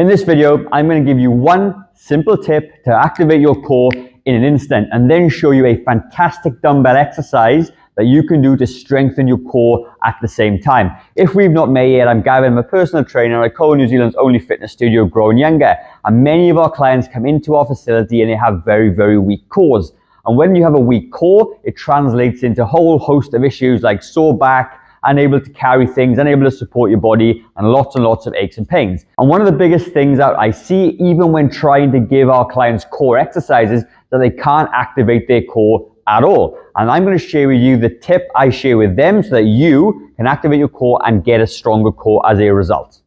In this video, I'm going to give you one simple tip to activate your core in an instant and then show you a fantastic dumbbell exercise that you can do to strengthen your core at the same time. If we've not met yet, I'm Gavin, I'm a personal trainer. I call New Zealand's only fitness studio, Growing Younger. And many of our clients come into our facility and they have very, very weak cores. And when you have a weak core, it translates into a whole host of issues like sore back, unable to carry things, unable to support your body, and lots of aches and pains. And one of the biggest things that I see, even when trying to give our clients core exercises, that they can't activate their core at all. And I'm going to share with you the tip I share with them so that you can activate your core and get a stronger core as a result.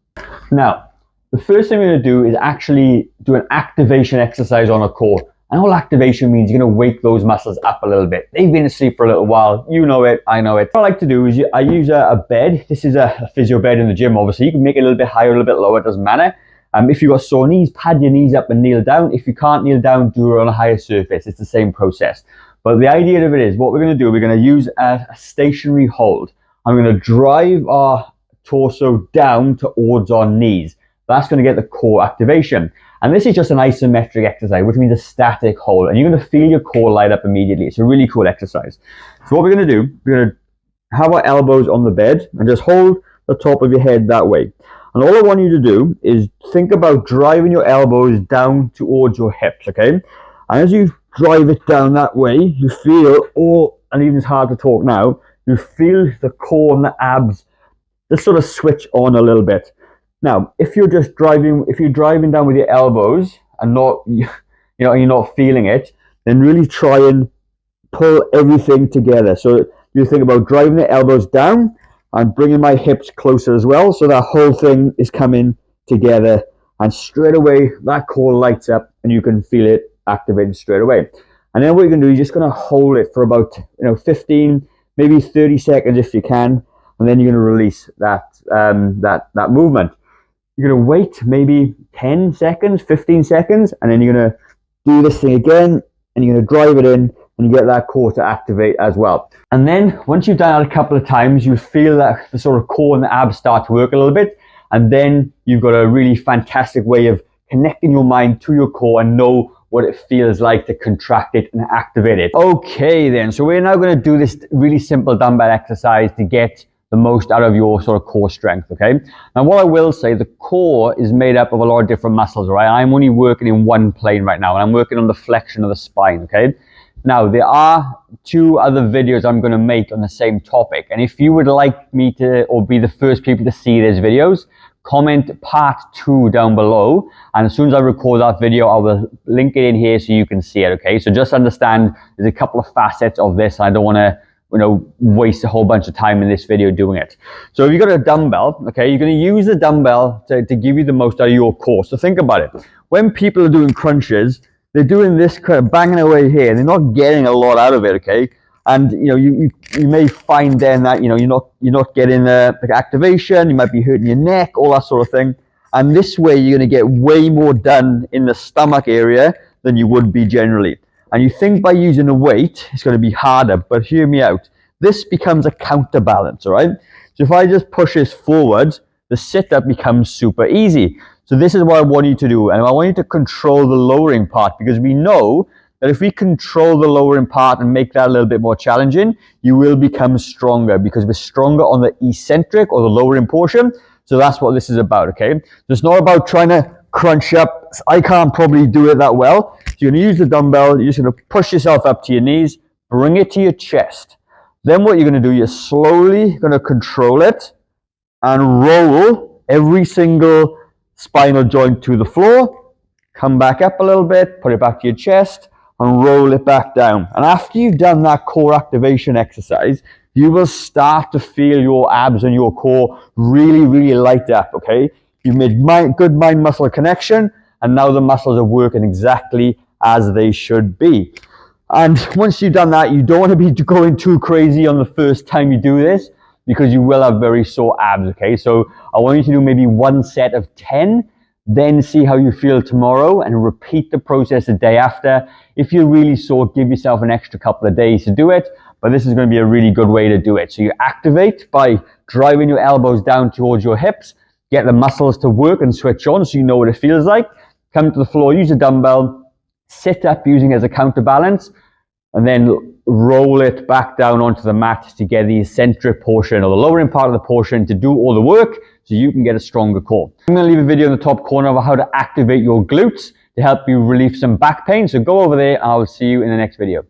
Now, the first thing we're going to do is actually do an activation exercise on a core. And all activation means you're going to wake those muscles up a little bit. They've been asleep for a little while. You know it, I know it. What I like to do is I use a bed. This is a physio bed in the gym, obviously. You can make it a little bit higher, a little bit lower, it doesn't matter. If you've got sore knees, pad your knees up and kneel down. If you can't kneel down, do it on a higher surface. It's the same process. But the idea of it is, what we're going to do, we're going to use a stationary hold. I'm going to drive our torso down towards our knees. That's going to get the core activation. And this is just an isometric exercise, which means a static hold. And you're going to feel your core light up immediately. It's a really cool exercise. So what we're going to do, we're going to have our elbows on the bed and just hold the top of your head that way. And all I want you to do is think about driving your elbows down towards your hips, okay? And as you drive it down that way, you feel, and even it's hard to talk now, you feel the core and the abs just sort of switch on a little bit. Now, if you're driving down with your elbows and you're not feeling it, then really try and pull everything together. So you think about driving the elbows down and bringing my hips closer as well. So that whole thing is coming together, and straight away that core lights up and you can feel it activated straight away. And then what you're going to do is just going to hold it for about 15, maybe 30 seconds if you can, and then you're going to release that movement. You're going to wait maybe 10 seconds, 15 seconds, and then you're going to do this thing again, and you're going to drive it in, and you get that core to activate as well. And then once you've done it a couple of times, you feel that the sort of core and the abs start to work a little bit, and then you've got a really fantastic way of connecting your mind to your core and know what it feels like to contract it and activate it. Okay then, so we're now going to do this really simple dumbbell exercise to get the most out of your sort of core strength, okay? Now what I will say, the core is made up of a lot of different muscles, right? I'm only working in one plane right now, and I'm working on the flexion of the spine, okay? Now there are 2 other videos I'm going to make on the same topic, and if you would like me to, or be the first people to see these videos, comment part 2 down below, and as soon as I record that video, I will link it in here so you can see it, okay? So just understand there's a couple of facets of this. I don't want to waste a whole bunch of time in this video doing it. So if you've got a dumbbell, okay, you're going to use the dumbbell to give you the most out of your core. So think about it. When people are doing crunches, they're doing this kind of banging away here. They're not getting a lot out of it, okay? And you may find then that you're not getting the activation. You might be hurting your neck, all that sort of thing. And this way, you're going to get way more done in the stomach area than you would be generally. And you think by using a weight, it's going to be harder, but hear me out. This becomes a counterbalance, all right? So if I just push this forward, the sit-up becomes super easy. So this is what I want you to do. And I want you to control the lowering part, because we know that if we control the lowering part and make that a little bit more challenging, you will become stronger, because we're stronger on the eccentric or the lowering portion. So that's what this is about, okay? So it's not about trying to crunch up. I can't probably do it that well. So you're going to use the dumbbell. You're just going to push yourself up to your knees, bring it to your chest. Then what you're going to do, you're slowly going to control it and roll every single spinal joint to the floor. Come back up a little bit, put it back to your chest, and roll it back down. And after you've done that core activation exercise, you will start to feel your abs and your core really, really light up, okay? You've made good mind-muscle connection, and now the muscles are working exactly as they should be. And once you've done that, you don't want to be going too crazy on the first time you do this, because you will have very sore abs, okay? So I want you to do maybe 1 set of 10, then see how you feel tomorrow and repeat the process the day after. If you're really sore, give yourself an extra couple of days to do it, but this is going to be a really good way to do it. So you activate by driving your elbows down towards your hips, get the muscles to work and switch on so you know what it feels like. Come to the floor, use a dumbbell, sit up using it as a counterbalance, and then roll it back down onto the mat to get the eccentric portion or the lowering part of the portion to do all the work so you can get a stronger core. I'm going to leave a video in the top corner of how to activate your glutes to help you relieve some back pain. So go over there and I'll see you in the next video.